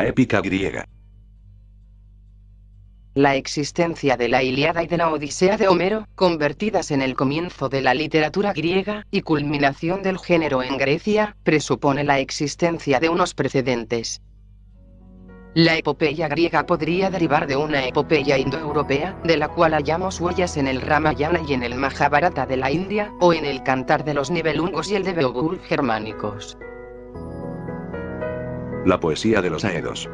la épica griega. La existencia de la Ilíada y de la Odisea de Homero, convertidas en el comienzo de la literatura griega, y culminación del género en Grecia, presupone la existencia de unos precedentes. La epopeya griega podría derivar de una epopeya indoeuropea, de la cual hallamos huellas en el Ramayana y en el Majábharata de la India, o en el Cantar de los Nibelungos y el de Beowulf germánicos. La poesía de los Aedos.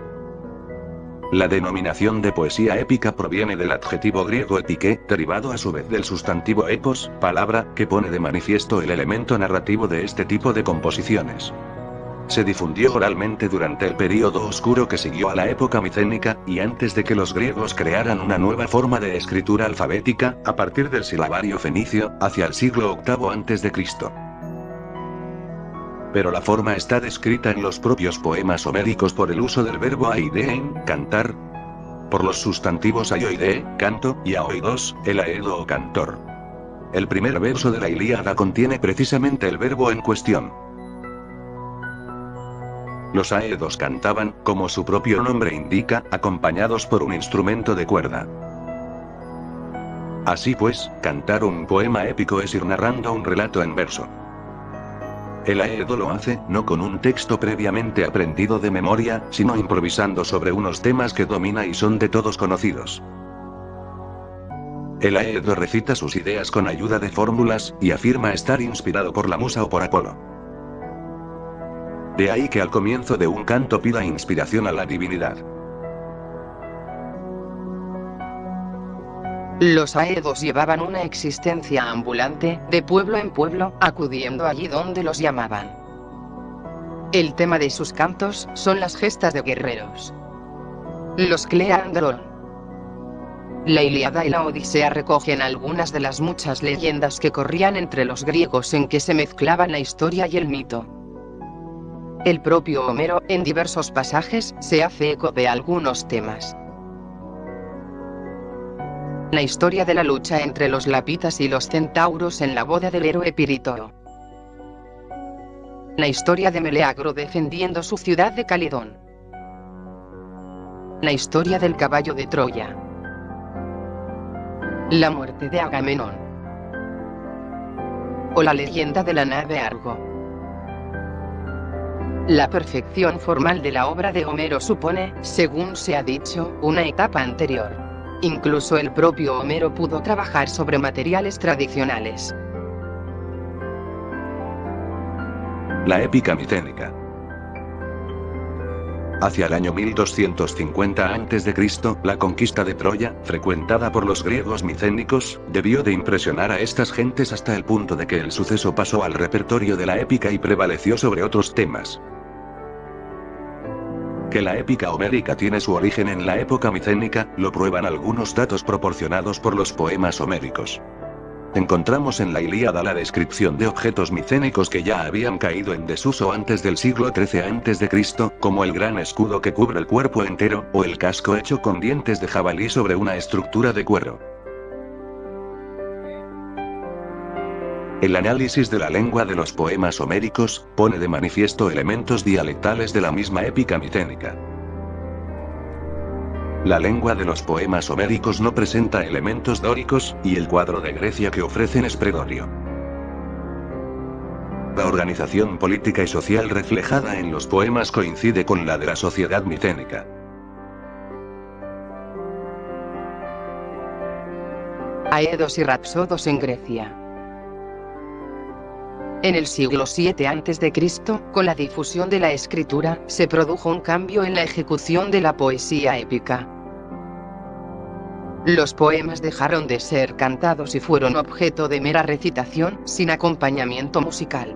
La denominación de poesía épica proviene del adjetivo griego epike, derivado a su vez del sustantivo epos, palabra que pone de manifiesto el elemento narrativo de este tipo de composiciones. Se difundió oralmente durante el período oscuro que siguió a la época micénica, y antes de que los griegos crearan una nueva forma de escritura alfabética, a partir del silabario fenicio, hacia el siglo VIII a.C. Pero la forma está descrita en los propios poemas homéricos por el uso del verbo aidein, cantar, por los sustantivos aioide, canto, y aoidos, el aedo o cantor. El primer verso de la Ilíada contiene precisamente el verbo en cuestión. Los aedos cantaban, como su propio nombre indica, acompañados por un instrumento de cuerda. Así pues, cantar un poema épico es ir narrando un relato en verso. El aedo lo hace, no con un texto previamente aprendido de memoria, sino improvisando sobre unos temas que domina y son de todos conocidos. El aedo recita sus ideas con ayuda de fórmulas, y afirma estar inspirado por la musa o por Apolo. De ahí que al comienzo de un canto pida inspiración a la divinidad. Los aedos llevaban una existencia ambulante, de pueblo en pueblo, acudiendo allí donde los llamaban. El tema de sus cantos son las gestas de guerreros. Los Cleandrón. La Ilíada y la Odisea recogen algunas de las muchas leyendas que corrían entre los griegos en que se mezclaban la historia y el mito. El propio Homero, en diversos pasajes, se hace eco de algunos temas. La historia de la lucha entre los lapitas y los centauros en la boda del héroe Piritoo. La historia de Meleagro defendiendo su ciudad de Calidón. La historia del caballo de Troya. La muerte de Agamenón. O la leyenda de la nave Argo. La perfección formal de la obra de Homero supone, según se ha dicho, una etapa anterior. Incluso el propio Homero pudo trabajar sobre materiales tradicionales. La épica micénica. Hacia el año 1250 a.C., la conquista de Troya, frecuentada por los griegos micénicos, debió de impresionar a estas gentes hasta el punto de que el suceso pasó al repertorio de la épica y prevaleció sobre otros temas. Que la épica homérica tiene su origen en la época micénica, lo prueban algunos datos proporcionados por los poemas homéricos. Encontramos en la Ilíada la descripción de objetos micénicos que ya habían caído en desuso antes del siglo XIII a.C., como el gran escudo que cubre el cuerpo entero, o el casco hecho con dientes de jabalí sobre una estructura de cuero. El análisis de la lengua de los poemas homéricos pone de manifiesto elementos dialectales de la misma épica micénica. La lengua de los poemas homéricos no presenta elementos dóricos, y el cuadro de Grecia que ofrecen es predorio. La organización política y social reflejada en los poemas coincide con la de la sociedad micénica. Aedos y rapsodos en Grecia. En el siglo VII a.C., con la difusión de la escritura, se produjo un cambio en la ejecución de la poesía épica. Los poemas dejaron de ser cantados y fueron objeto de mera recitación, sin acompañamiento musical.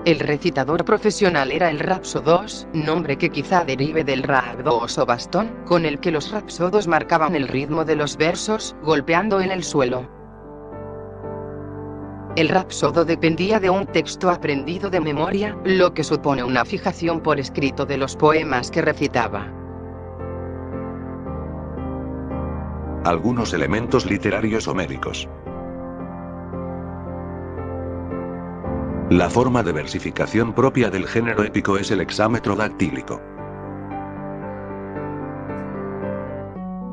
El recitador profesional era el rapsodos, nombre que quizá derive del rhabdos o bastón, con el que los rapsodos marcaban el ritmo de los versos, golpeando en el suelo. El rapsodo dependía de un texto aprendido de memoria, lo que supone una fijación por escrito de los poemas que recitaba. Algunos elementos literarios homéricos. La forma de versificación propia del género épico es el hexámetro dactílico.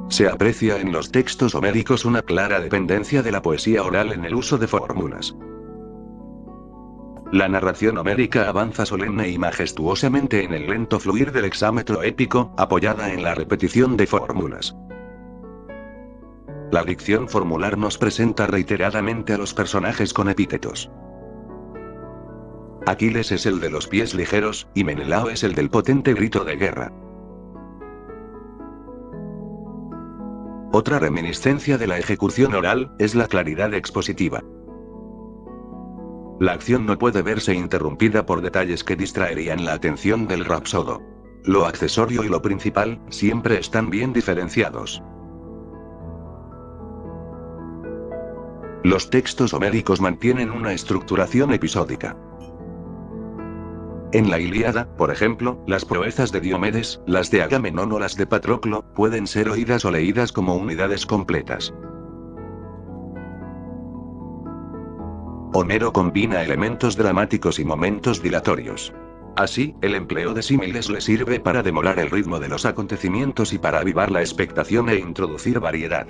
Se aprecia en los textos homéricos una clara dependencia de la poesía oral en el uso de fórmulas. La narración homérica avanza solemne y majestuosamente en el lento fluir del hexámetro épico, apoyada en la repetición de fórmulas. La dicción formular nos presenta reiteradamente a los personajes con epítetos. Aquiles es el de los pies ligeros, y Menelao es el del potente grito de guerra. Otra reminiscencia de la ejecución oral es la claridad expositiva. La acción no puede verse interrumpida por detalles que distraerían la atención del rapsodo. Lo accesorio y lo principal siempre están bien diferenciados. Los textos homéricos mantienen una estructuración episódica. En la Ilíada, por ejemplo, las proezas de Diomedes, las de Agamenón o las de Patroclo, pueden ser oídas o leídas como unidades completas. Homero combina elementos dramáticos y momentos dilatorios. Así, el empleo de símiles le sirve para demorar el ritmo de los acontecimientos y para avivar la expectación e introducir variedad.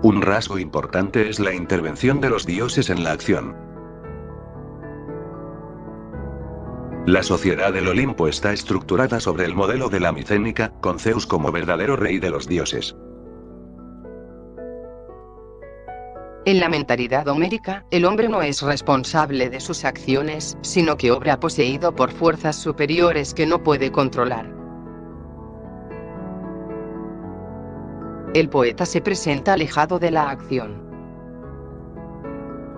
Un rasgo importante es la intervención de los dioses en la acción. La sociedad del Olimpo está estructurada sobre el modelo de la micénica, con Zeus como verdadero rey de los dioses. En la mentalidad homérica, el hombre no es responsable de sus acciones, sino que obra poseído por fuerzas superiores que no puede controlar. El poeta se presenta alejado de la acción.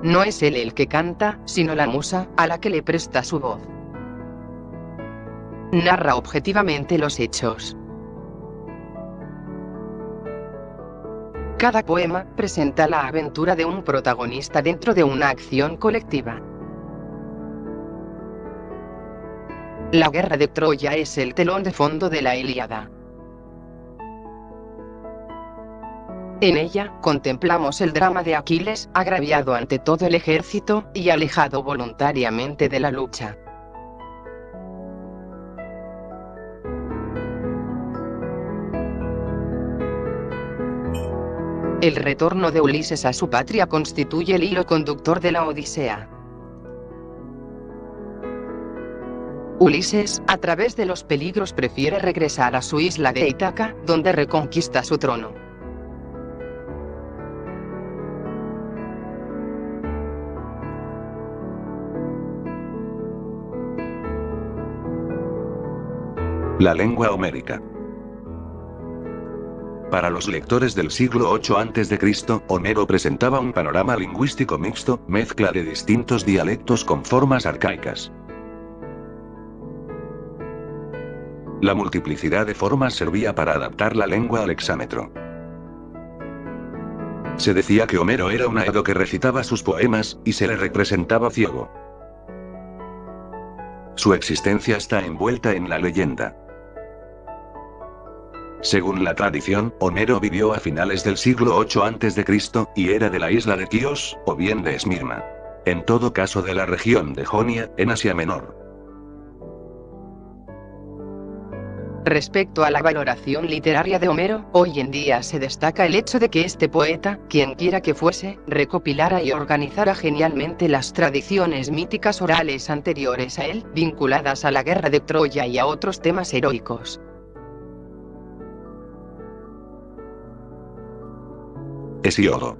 No es él el que canta, sino la musa, a la que le presta su voz. Narra objetivamente los hechos. Cada poema presenta la aventura de un protagonista dentro de una acción colectiva. La guerra de Troya es el telón de fondo de la Ilíada. En ella, contemplamos el drama de Aquiles, agraviado ante todo el ejército, y alejado voluntariamente de la lucha. El retorno de Ulises a su patria constituye el hilo conductor de la Odisea. Ulises, a través de los peligros, prefiere regresar a su isla de Ítaca, donde reconquista su trono. La lengua homérica. Para los lectores del siglo VIII a.C., Homero presentaba un panorama lingüístico mixto, mezcla de distintos dialectos con formas arcaicas. La multiplicidad de formas servía para adaptar la lengua al hexámetro. Se decía que Homero era un aedo que recitaba sus poemas, y se le representaba ciego. Su existencia está envuelta en la leyenda. Según la tradición, Homero vivió a finales del siglo VIII a.C., y era de la isla de Quíos, o bien de Esmirna. En todo caso de la región de Jonia, en Asia Menor. Respecto a la valoración literaria de Homero, hoy en día se destaca el hecho de que este poeta, quienquiera que fuese, recopilara y organizara genialmente las tradiciones míticas orales anteriores a él, vinculadas a la guerra de Troya y a otros temas heroicos. Hesíodo.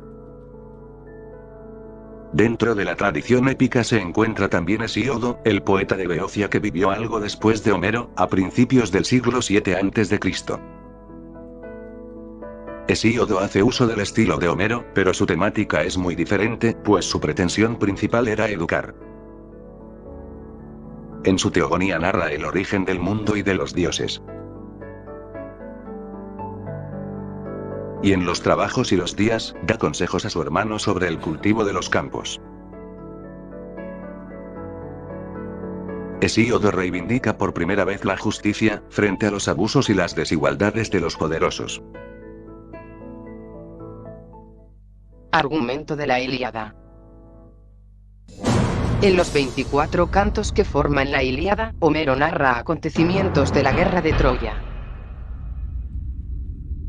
Dentro de la tradición épica se encuentra también Hesíodo, el poeta de Beocia que vivió algo después de Homero, a principios del siglo VII a.C. Hesíodo hace uso del estilo de Homero, pero su temática es muy diferente, pues su pretensión principal era educar. En su teogonía narra el origen del mundo y de los dioses. Y en los trabajos y los días, da consejos a su hermano sobre el cultivo de los campos. Hesíodo reivindica por primera vez la justicia, frente a los abusos y las desigualdades de los poderosos. Argumento de la Ilíada. En los 24 cantos que forman la Ilíada, Homero narra acontecimientos de la guerra de Troya.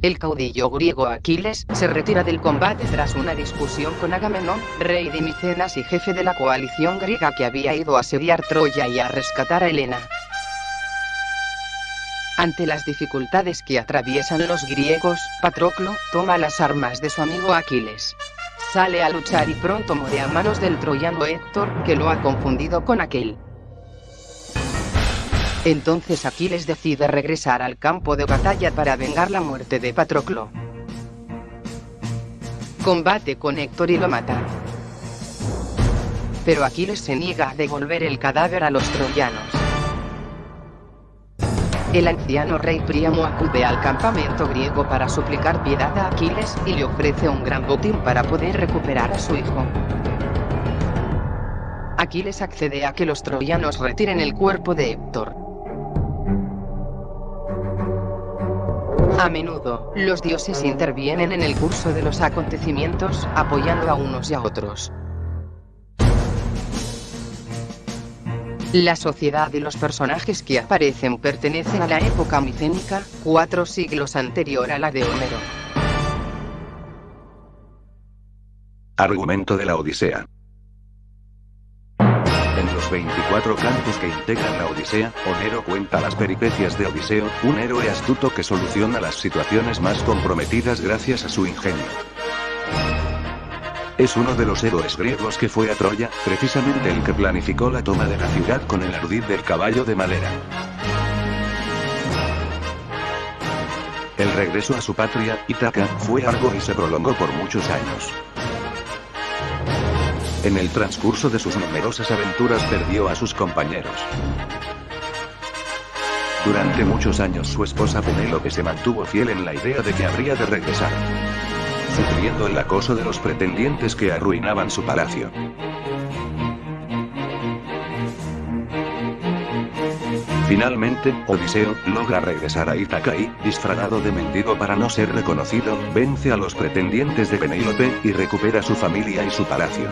El caudillo griego Aquiles se retira del combate tras una discusión con Agamenón, rey de Micenas y jefe de la coalición griega que había ido a asediar Troya y a rescatar a Helena. Ante las dificultades que atraviesan los griegos, Patroclo toma las armas de su amigo Aquiles. Sale a luchar y pronto muere a manos del troyano Héctor, que lo ha confundido con aquel. Entonces Aquiles decide regresar al campo de batalla para vengar la muerte de Patroclo. Combate con Héctor y lo mata. Pero Aquiles se niega a devolver el cadáver a los troyanos. El anciano rey Príamo acude al campamento griego para suplicar piedad a Aquiles y le ofrece un gran botín para poder recuperar a su hijo. Aquiles accede a que los troyanos retiren el cuerpo de Héctor. A menudo, los dioses intervienen en el curso de los acontecimientos, apoyando a unos y a otros. La sociedad y los personajes que aparecen pertenecen a la época micénica, 4 siglos anterior a la de Homero. Argumento de la Odisea. En los 24 cantos que integran la Odisea, Homero cuenta las peripecias de Odiseo, un héroe astuto que soluciona las situaciones más comprometidas gracias a su ingenio. Es uno de los héroes griegos que fue a Troya, precisamente el que planificó la toma de la ciudad con el ardid del caballo de madera. El regreso a su patria, Ítaca, fue largo y se prolongó por muchos años. En el transcurso de sus numerosas aventuras perdió a sus compañeros. Durante muchos años su esposa Penélope se mantuvo fiel en la idea de que habría de regresar, sufriendo el acoso de los pretendientes que arruinaban su palacio. Finalmente, Odiseo logra regresar a Ítaca y, disfrazado de mendigo para no ser reconocido, vence a los pretendientes de Penélope y recupera su familia y su palacio.